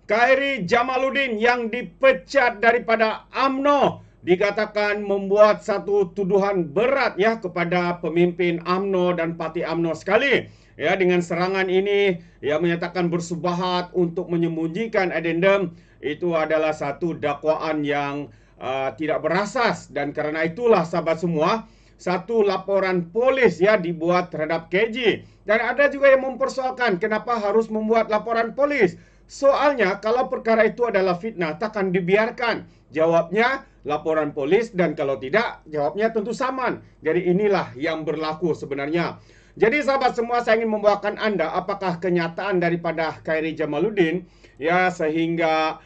Khairi Jamaluddin yang dipecat daripada UMNO dikatakan membuat satu tuduhan berat ya kepada pemimpin UMNO dan parti UMNO sekali. Ya, dengan serangan ini ia menyatakan bersubahat untuk menyembunyikan addendum. Itu adalah satu dakwaan yang tidak berasas, dan karena itulah sahabat semua, satu laporan polis ya dibuat terhadap KJ. Dan ada juga yang mempersoalkan kenapa harus membuat laporan polis. Soalnya kalau perkara itu adalah fitnah, takkan dibiarkan. Jawabnya laporan polis, dan kalau tidak, jawabnya tentu saman. Jadi inilah yang berlaku sebenarnya. Jadi sahabat semua, saya ingin membawakan Anda apakah kenyataan daripada Khairi Jamaluddin ya sehingga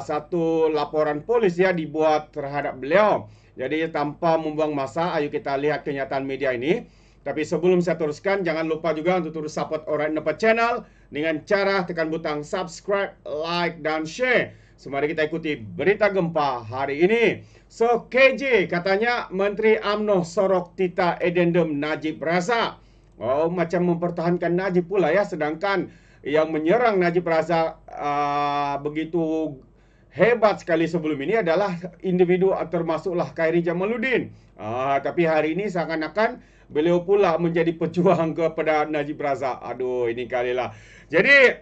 satu laporan polis ya dibuat terhadap beliau. Jadi tanpa membuang masa, ayo kita lihat kenyataan media ini. Tapi sebelum saya teruskan, jangan lupa juga untuk terus support Orang Dapat Channel dengan cara tekan butang subscribe, like, dan share. Mari kita ikuti berita gempa hari ini. So, KJ katanya Menteri UMNO sorok tita addendum Najib Razak. Oh, macam mempertahankan Najib pula ya. Sedangkan yang menyerang Najib Razak begitu hebat sekali sebelum ini adalah individu termasuklah Khairi Jamaluddin. Tapi hari ini seakan-akan beliau pula menjadi pejuang kepada Najib Razak. Aduh, ini kalilah. Jadi,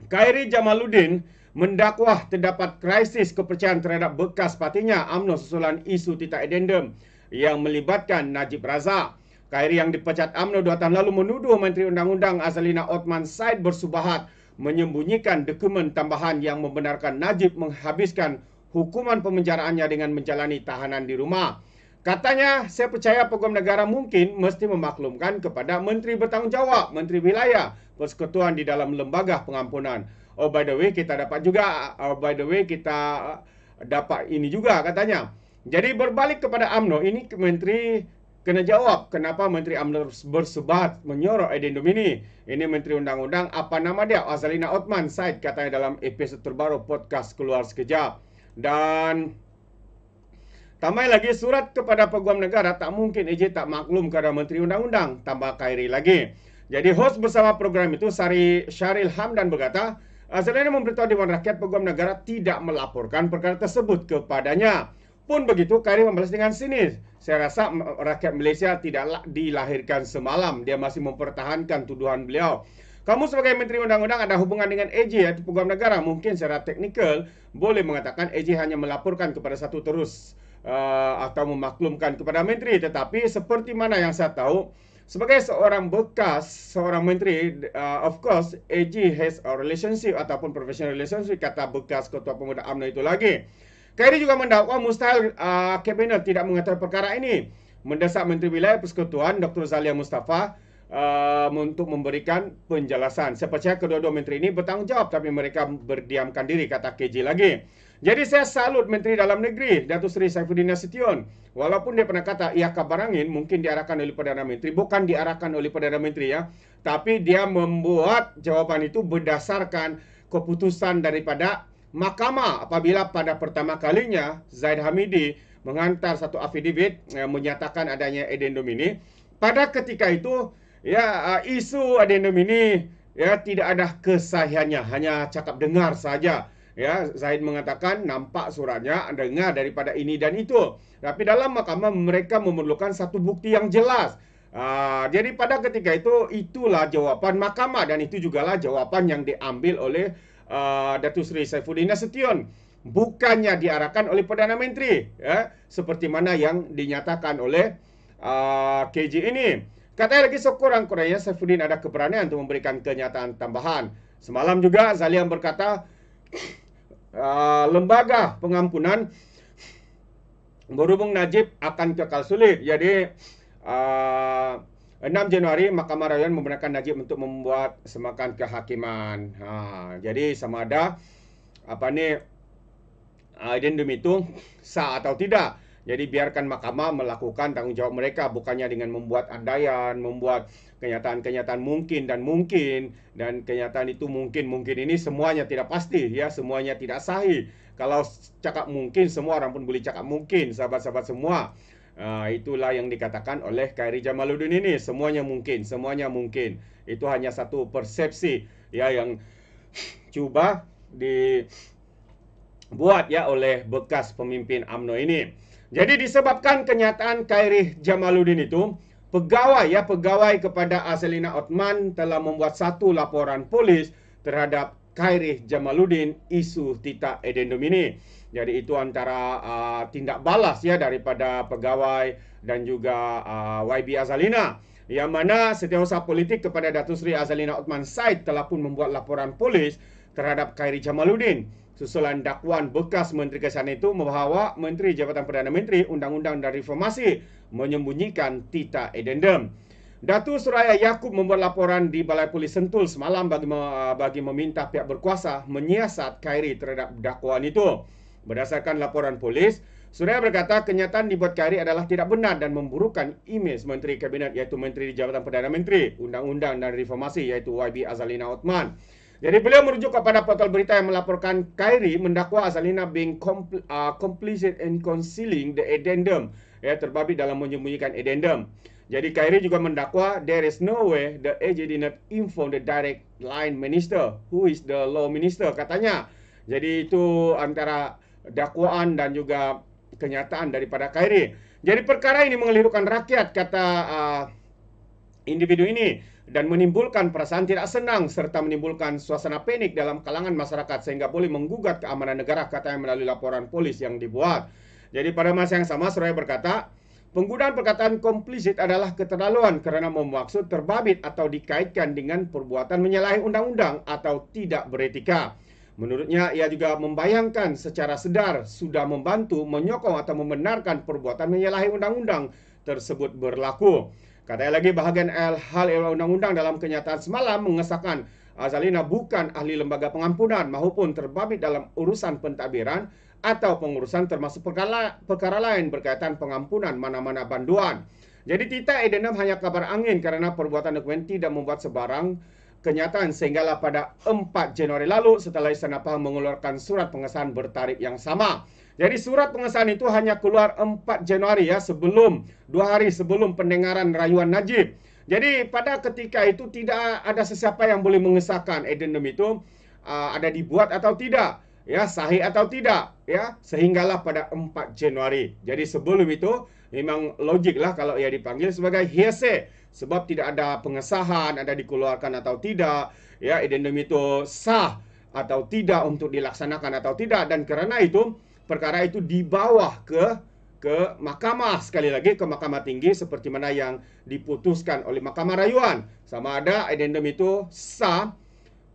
Khairi Jamaluddin mendakwah terdapat krisis kepercayaan terhadap bekas partinya UMNO susulan isu tita addendum yang melibatkan Najib Razak. Khairi yang dipecat UMNO 2 tahun lalu menuduh Menteri Undang-Undang Azalina Othman Said bersubahat menyembunyikan dokumen tambahan yang membenarkan Najib menghabiskan hukuman pemenjaraannya dengan menjalani tahanan di rumah. Katanya, saya percaya peguam negara mungkin mesti memaklumkan kepada menteri bertanggungjawab, menteri wilayah, persekutuan di dalam lembaga pengampunan. Oh, by the way, kita dapat ini juga katanya. Jadi berbalik kepada UMNO, ini menteri kena jawab kenapa Menteri UMNO bersubahat menyorok addendum ini. Ini Menteri Undang-Undang, apa nama dia? Azalina Othman Said, katanya dalam episod terbaru podcast Keluar Sekejap. Dan tambah lagi, surat kepada peguam negara, tak mungkin AJ tak maklum kepada Menteri Undang-Undang. Tambah Khairi lagi. Jadi host bersama program itu, Syaril Hamdan, berkata, Azalina memberitahu Dewan Rakyat peguam negara tidak melaporkan perkara tersebut kepadanya. Pun begitu, Khairi membalas dengan sinis. Saya rasa rakyat Malaysia tidak dilahirkan semalam. Dia masih mempertahankan tuduhan beliau. Kamu sebagai Menteri Undang-Undang ada hubungan dengan AJ atau peguam negara. Mungkin secara teknikal boleh mengatakan AJ hanya melaporkan kepada satu terus atau memaklumkan kepada menteri. Tetapi seperti mana yang saya tahu, sebagai seorang menteri, of course, AJ has a relationship ataupun professional relationship, kata bekas Ketua Pemuda UMNO itu lagi. Khairi juga mendakwa mustahil kabinet tidak mengetahui perkara ini. Mendesak Menteri Wilayah Persekutuan Dr. Zalia Mustafa untuk memberikan penjelasan. Saya percaya kedua-dua menteri ini bertanggungjawab, tapi mereka berdiamkan diri, kata KJ lagi. Jadi saya salut Menteri Dalam Negeri Datuk Seri Saifuddin Nasution. Walaupun dia pernah kata ia kabar angin, mungkin diarahkan oleh Perdana Menteri. Bukan diarahkan oleh Perdana Menteri ya, tapi dia membuat jawaban itu berdasarkan keputusan daripada Mahkamah apabila pada pertama kalinya Zaid Hamidi menghantar satu affidavit menyatakan adanya addendum ini. Pada ketika itu ya isu addendum ini ya tidak ada kesahihannya, hanya cakap dengar saja. Ya, Zaid mengatakan nampak suratnya, dengar daripada ini dan itu. Tapi dalam mahkamah mereka memerlukan satu bukti yang jelas. Jadi pada ketika itu itulah jawaban mahkamah, dan itu jugalah jawaban yang diambil oleh Datuk Seri Saifuddin Nasution. Bukannya diarahkan oleh Perdana Menteri ya, seperti mana yang dinyatakan oleh KJ ini. Katanya lagi sekurang-kurangnya Saifuddin ada keberanian untuk memberikan kenyataan tambahan. Semalam juga Zalia berkata lembaga pengampunan berhubung Najib akan kekal sulit. Jadi 6 Januari Mahkamah Rayuan membenarkan Najib untuk membuat semakan kehakiman. Jadi sama ada addendum itu sah atau tidak. Jadi biarkan mahkamah melakukan tanggungjawab mereka, bukannya dengan membuat andaian, membuat kenyataan-kenyataan mungkin, dan kenyataan itu mungkin ini semuanya tidak pasti ya, semuanya tidak sahih. Kalau cakap mungkin, semua orang pun boleh cakap mungkin, sahabat-sahabat semua. Itulah yang dikatakan oleh Khairi Jamaluddin ini, semuanya mungkin. Itu hanya satu persepsi ya yang cuba dibuat ya oleh bekas pemimpin UMNO ini. Jadi disebabkan kenyataan Khairi Jamaluddin itu, pegawai kepada Azalina Othman telah membuat satu laporan polis terhadap Khairi Jamaluddin isu Tita Edendum ini. Jadi itu antara tindak balas ya daripada pegawai dan juga YB Azalina, yang mana Setiausaha Politik kepada Datuk Seri Azalina Othman Said telah pun membuat laporan polis terhadap Khairi Jamaluddin susulan dakwaan bekas Menteri Kesihatan itu membawa Menteri Jabatan Perdana Menteri, Undang-Undang dan Reformasi menyembunyikan Tita Edendum. Datuk Suraya Yaakob membuat laporan di Balai Polis Sentul semalam bagi meminta pihak berkuasa menyiasat Khairi terhadap dakwaan itu. Berdasarkan laporan polis, Suraya berkata kenyataan dibuat Khairi adalah tidak benar dan memburukkan imej Menteri Kabinet iaitu Menteri Jabatan Perdana Menteri, Undang-Undang dan Reformasi iaitu YB Azalina Othman. Jadi beliau merujuk kepada portal berita yang melaporkan Khairi mendakwa Azalina being complicit in concealing the addendum, ya, terbabit dalam menyembunyikan addendum. Jadi Khairi juga mendakwa there is no way the AJ did not inform the direct line minister who is the law minister, katanya. Jadi itu antara dakwaan dan juga kenyataan daripada Khairi. Jadi perkara ini mengelirukan rakyat, kata individu ini, dan menimbulkan perasaan tidak senang serta menimbulkan suasana panik dalam kalangan masyarakat sehingga boleh menggugat keamanan negara, katanya melalui laporan polis yang dibuat. Jadi pada masa yang sama Suraya berkata, penggunaan perkataan komplisit adalah keterlaluan kerana memaksud terbabit atau dikaitkan dengan perbuatan menyalahi undang-undang atau tidak beretika. Menurutnya, ia juga membayangkan secara sedar sudah membantu, menyokong atau membenarkan perbuatan menyalahi undang-undang tersebut berlaku. Katanya lagi, bahagian hal undang-undang dalam kenyataan semalam mengesahkan Azalina bukan ahli lembaga pengampunan maupun terbabit dalam urusan pentadbiran atau pengurusan termasuk perkara lain berkaitan pengampunan mana-mana banduan. Jadi Tita Edendum hanya kabar angin kerana perbuatan dokumen tidak membuat sebarang kenyataan sehinggalah pada 4 Januari lalu setelah Istana Pahang mengeluarkan surat pengesahan bertarikh yang sama. Jadi surat pengesahan itu hanya keluar 4 Januari ya, 2 hari sebelum pendengaran rayuan Najib. Jadi pada ketika itu tidak ada sesiapa yang boleh mengesahkan addendum itu ada dibuat atau tidak, ya, sahih atau tidak, ya, sehinggalah pada 4 Januari. Jadi sebelum itu memang logiklah kalau ia dipanggil sebagai hearsay sebab tidak ada pengesahan, ada dikeluarkan atau tidak, ya, addendum itu sah atau tidak untuk dilaksanakan atau tidak, dan kerana itu perkara itu dibawa ke mahkamah, sekali lagi ke mahkamah tinggi seperti mana yang diputuskan oleh mahkamah rayuan. Sama ada addendum itu sah,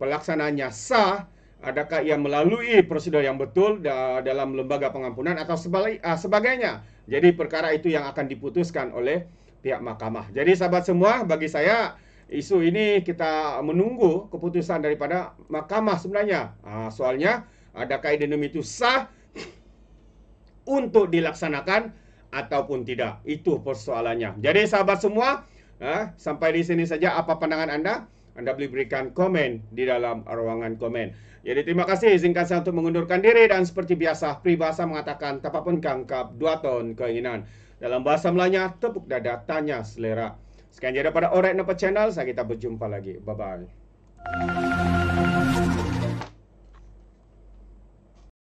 pelaksanaannya sah, adakah ia melalui prosedur yang betul dalam lembaga pengampunan atau sebagainya. Jadi perkara itu yang akan diputuskan oleh pihak mahkamah. Jadi sahabat semua, bagi saya isu ini kita menunggu keputusan daripada mahkamah sebenarnya. Soalnya adakah addendum itu sah untuk dilaksanakan ataupun tidak. Itu persoalannya. Jadi sahabat semua, sampai di sini saja. Apa pandangan Anda? Anda boleh berikan komen di dalam ruangan komen. Jadi terima kasih. Izinkan saya untuk mengundurkan diri, dan seperti biasa peribahasa mengatakan tapapun kangkap 2 ton keinginan. Dalam bahasa Melayunya, tepuk dada, tanya selera. Sekian jadi daripada Alright Nampak Channel. Saya kita berjumpa lagi. Bye-bye.